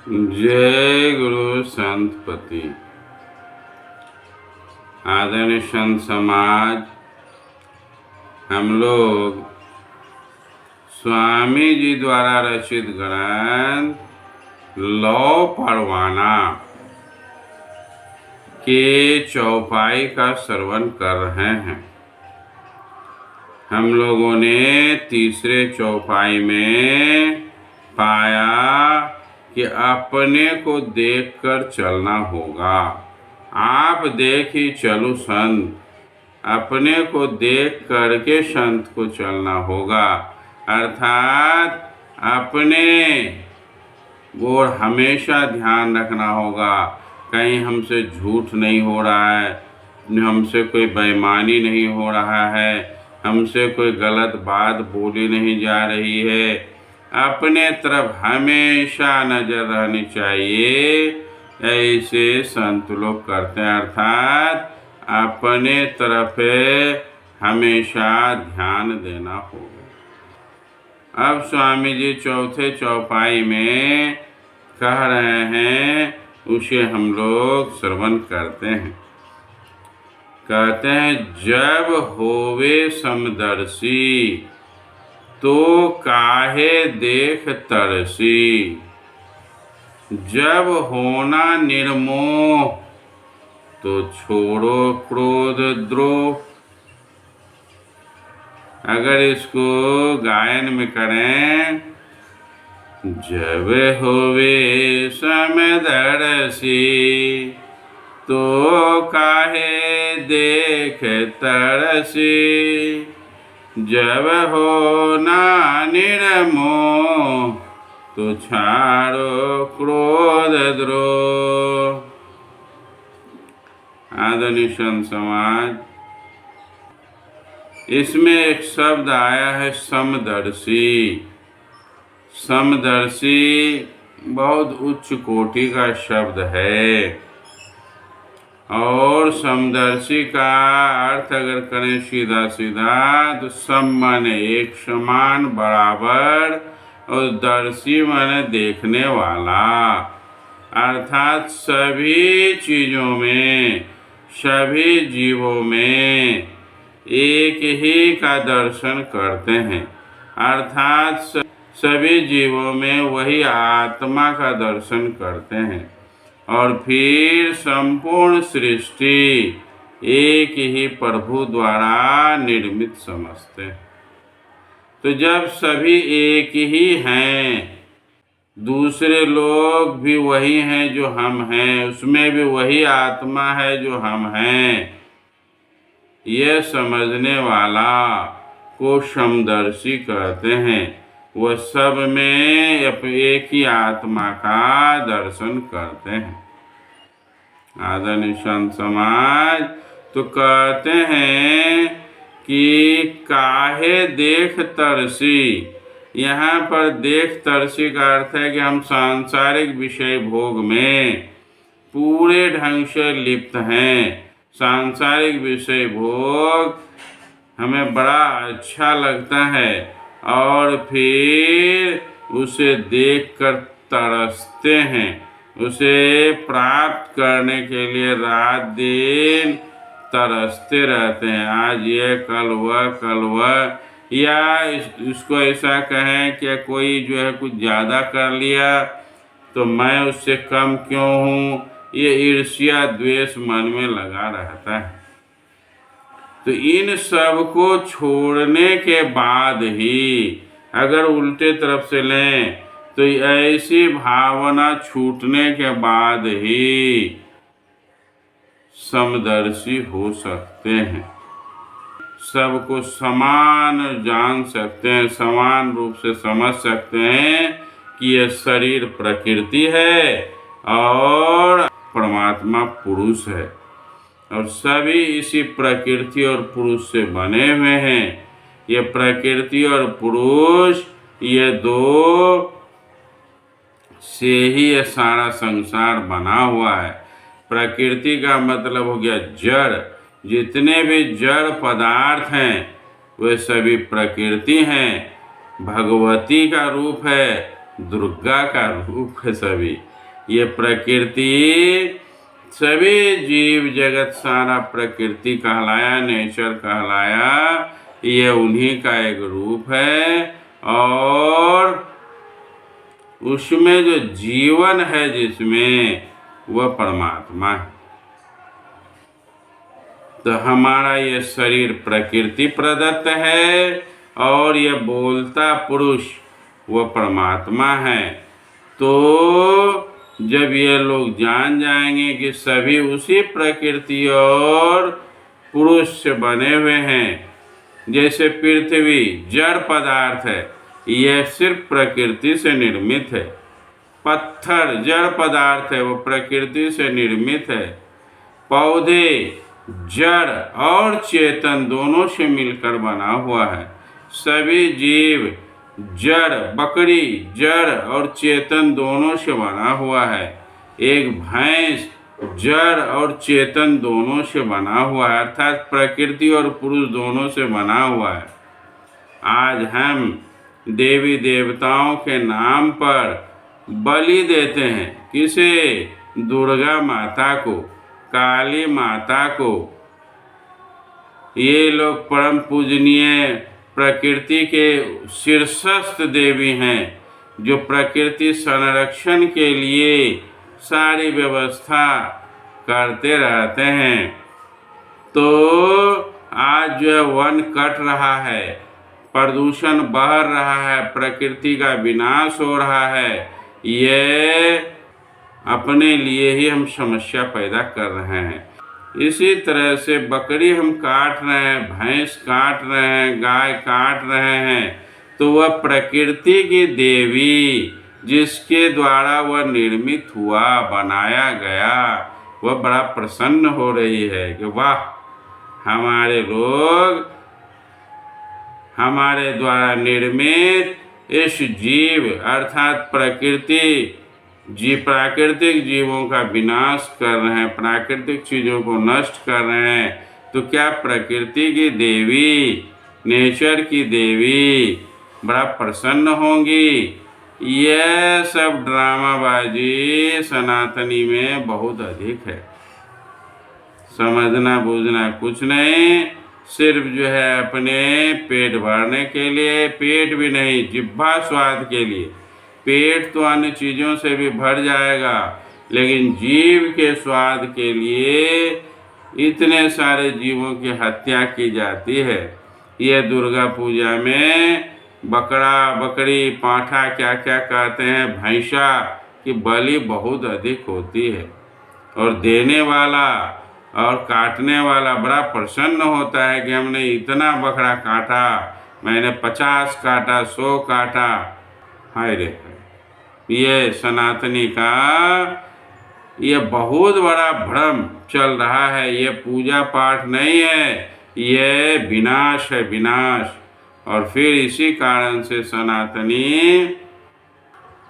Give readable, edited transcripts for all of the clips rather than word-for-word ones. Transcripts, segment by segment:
जय गुरु संतपति। आदरणीय संत समाज, हम लोग स्वामी जी द्वारा रचित ग्रंथ लौ परवाना के चौपाई का श्रवण कर रहे हैं। हम लोगों ने तीसरे चौपाई में पाया कि अपने को देखकर चलना होगा। आप देख ही चलो संत, अपने को देख करके संत को चलना होगा। अर्थात अपने और हमेशा ध्यान रखना होगा, कहीं हमसे झूठ नहीं हो रहा है, हमसे कोई बेईमानी नहीं हो रहा है, हमसे कोई गलत बात बोली नहीं जा रही है। अपने तरफ हमेशा नज़र रहनी चाहिए। ऐसे संत लोग करते हैं, अर्थात अपने तरफ हमेशा ध्यान देना होगा। अब स्वामी जी चौथे चौपाई में कह रहे हैं, उसे हम लोग श्रवण करते हैं। कहते हैं, जब होवे समदर्शी तो काहे देख तरसी, जब होना निर्मोह तो छोड़ो क्रोध द्रोह। अगर इसको गायन में करें, जब होवे समदर्शी तो काहे देख तरसी, जब होना निर्मोह तो छाड़ो क्रोध द्रोह। आदरणीय संत समाज, इसमें एक शब्द आया है समदर्शी। समदर्शी बहुत उच्च कोटि का शब्द है, और समदर्शी का अर्थ अगर करें सीधा सीधा तो सम माने एक, समान बराबर, और दर्शी माने देखने वाला। अर्थात सभी चीज़ों में, सभी जीवों में एक ही का दर्शन करते हैं। अर्थात सभी जीवों में वही आत्मा का दर्शन करते हैं, और फिर संपूर्ण सृष्टि एक ही प्रभु द्वारा निर्मित समझते हैं। तो जब सभी एक ही हैं, दूसरे लोग भी वही हैं जो हम हैं, उसमें भी वही आत्मा है जो हम हैं, यह समझने वाला को समदर्शी कहते हैं। वह सब में एक ही आत्मा का दर्शन करते हैं। आदरणीय संत समाज, तो कहते हैं कि काहे देख तरसी। यहाँ पर देख तरसी का अर्थ है कि हम सांसारिक विषय भोग में पूरे ढंग से लिप्त हैं। सांसारिक विषय भोग हमें बड़ा अच्छा लगता है, और फिर उसे देखकर तरसते हैं, उसे प्राप्त करने के लिए रात दिन तरसते रहते हैं। आज ये, कल वह, कल वह, या इसको ऐसा कहें कि कोई जो है कुछ ज़्यादा कर लिया तो मैं उससे कम क्यों हूँ, ये ईर्ष्या द्वेष मन में लगा रहता है। तो इन सब को छोड़ने के बाद ही, अगर उल्टे तरफ से लें तो ऐसी भावना छूटने के बाद ही समदर्शी हो सकते हैं, सबको समान जान सकते हैं, समान रूप से समझ सकते हैं कि यह शरीर प्रकृति है और परमात्मा पुरुष है, और सभी इसी प्रकृति और पुरुष से बने हुए हैं। ये प्रकृति और पुरुष, ये दो से ही ये सारा संसार बना हुआ है। प्रकृति का मतलब हो गया जड़, जितने भी जड़ पदार्थ हैं वे सभी प्रकृति हैं। भगवती का रूप है, दुर्गा का रूप है सभी। ये प्रकृति, सभी जीव जगत सारा प्रकृति कहलाया, नेचर कहलाया, ये उन्हीं का एक रूप है। और उसमें जो जीवन है जिसमें, वह परमात्मा है। तो हमारा ये शरीर प्रकृति प्रदत्त है और ये बोलता पुरुष वो परमात्मा है। तो जब ये लोग जान जाएंगे कि सभी उसी प्रकृति और पुरुष से बने हुए हैं, जैसे पृथ्वी जड़ पदार्थ है, यह सिर्फ प्रकृति से निर्मित है। पत्थर जड़ पदार्थ है, वो प्रकृति से निर्मित है। पौधे जड़ और चेतन दोनों से मिलकर बना हुआ है। सभी जीव जड़, बकरी जड़ और चेतन दोनों से बना हुआ है। एक भैंस जड़ और चेतन दोनों से बना हुआ है, अर्थात प्रकृति और पुरुष दोनों से बना हुआ है। आज हम देवी देवताओं के नाम पर बलि देते हैं। किसे? दुर्गा माता को, काली माता को। ये लोग परम पूजनीय प्रकृति के शीर्षस्थ देवी हैं, जो प्रकृति संरक्षण के लिए सारी व्यवस्था करते रहते हैं। तो आज जो वन कट रहा है, प्रदूषण बढ़ रहा है, प्रकृति का विनाश हो रहा है, ये अपने लिए ही हम समस्या पैदा कर रहे हैं। इसी तरह से बकरी हम काट रहे हैं, भैंस काट रहे हैं, गाय काट रहे हैं, तो वह प्रकृति की देवी जिसके द्वारा वह निर्मित हुआ, बनाया गया, वह बड़ा प्रसन्न हो रही है कि वाह, हमारे लोग हमारे द्वारा निर्मित इस जीव अर्थात प्रकृति प्राकृतिक जीवों का विनाश कर रहे हैं, प्राकृतिक चीज़ों को नष्ट कर रहे हैं। तो क्या प्रकृति की देवी, नेचर की देवी बड़ा प्रसन्न होंगी? यह सब ड्रामाबाजी सनातनी में बहुत अधिक है। समझना बूझना कुछ नहीं, सिर्फ जो है अपने पेट भरने के लिए, पेट भी नहीं, जिह्वा स्वाद के लिए। पेट तो अन्य चीज़ों से भी भर जाएगा, लेकिन जीव के स्वाद के लिए इतने सारे जीवों की हत्या की जाती है। ये दुर्गा पूजा में बकरा, बकरी, पाठा, क्या क्या कहते हैं, भैंसा की बलि बहुत अधिक होती है। और देने वाला और काटने वाला बड़ा प्रसन्न होता है कि हमने इतना बकरा काटा, मैंने 50 काटा, 100 काटा। हाय रे, ये सनातनी का ये बहुत बड़ा भ्रम चल रहा है। ये पूजा पाठ नहीं है, ये विनाश है, विनाश। और फिर इसी कारण से सनातनी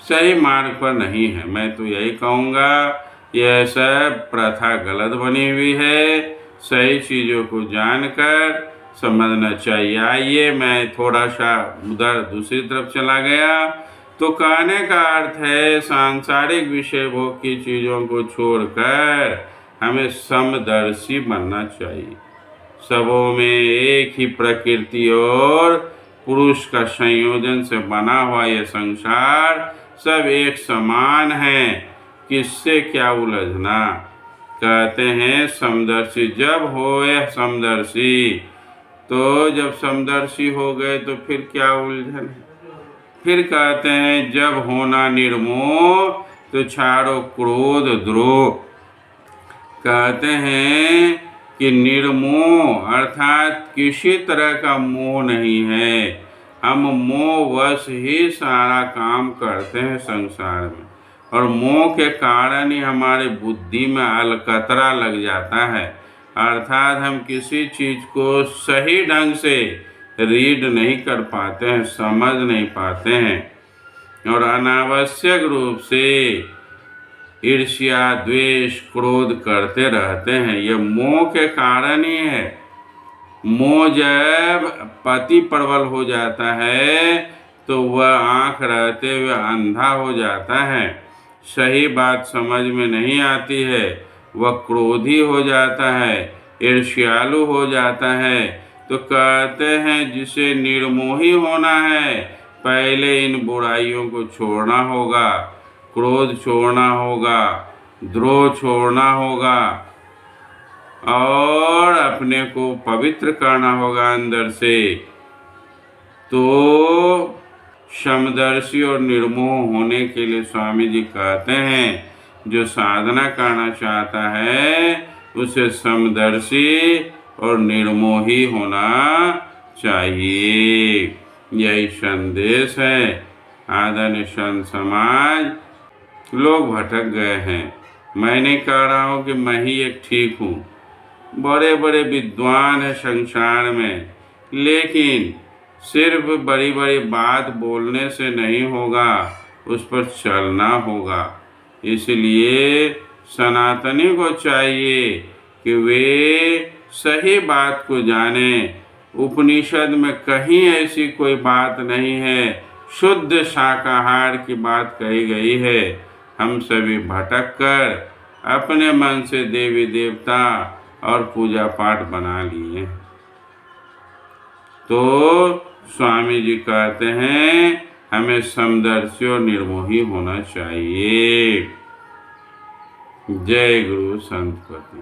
सही मार्ग पर नहीं है। मैं तो यही कहूँगा, यह सब प्रथा गलत बनी हुई है। सही चीज़ों को जानकर समझना चाहिए। आइए, मैं थोड़ा सा उधर दूसरी तरफ चला गया। तो कहने का अर्थ है, सांसारिक विषय भोग की चीज़ों को छोड़कर हमें समदर्शी बनना चाहिए। सबों में एक ही प्रकृति और पुरुष का संयोजन से बना हुआ यह संसार सब एक समान है, किससे क्या उलझना। कहते हैं समदर्शी जब होए समदर्शी, तो जब समदर्शी हो गए तो फिर क्या उलझन है। फिर कहते हैं जब होना निर्मोह तो छाड़ो क्रोध द्रोह। कहते हैं कि निर्मोह अर्थात किसी तरह का मोह नहीं है। हम मोहवश ही सारा काम करते हैं संसार में, और मोह के कारण ही हमारे बुद्धि में अलकतरा लग जाता है। अर्थात हम किसी चीज़ को सही ढंग से रीड नहीं कर पाते हैं, समझ नहीं पाते हैं, और अनावश्यक रूप से ईर्ष्या, द्वेष, क्रोध करते रहते हैं। ये मोह के कारण ही है। मोह जब पति प्रबल हो जाता है तो वह आँख रहते हुए अंधा हो जाता है। सही बात समझ में नहीं आती है, वह क्रोधी हो जाता है, ईर्ष्यालु हो जाता है। तो कहते हैं जिसे निर्मोही होना है, पहले इन बुराइयों को छोड़ना होगा, क्रोध छोड़ना होगा, द्रोह छोड़ना होगा और अपने को पवित्र करना होगा अंदर से। तो समदर्शी और निर्मोह होने के लिए स्वामी जी कहते हैं, जो साधना करना चाहता है उसे समदर्शी और निर्मोही होना चाहिए। यही संदेश है। आदरणीय संत समाज, लोग भटक गए हैं। मैं नहीं कह रहा हूँ कि मैं ही एक ठीक हूँ, बड़े बड़े विद्वान हैं संसार में, लेकिन सिर्फ बड़ी बड़ी बात बोलने से नहीं होगा, उस पर चलना होगा। इसलिए सनातनी को चाहिए कि वे सही बात को जाने। उपनिषद में कहीं ऐसी कोई बात नहीं है, शुद्ध शाकाहार की बात कही गई है। हम सभी भटक कर अपने मन से देवी देवता और पूजा पाठ बना लिए। तो स्वामी जी कहते हैं हमें समदर्शी और निर्मोही होना चाहिए। जय गुरु संतपति।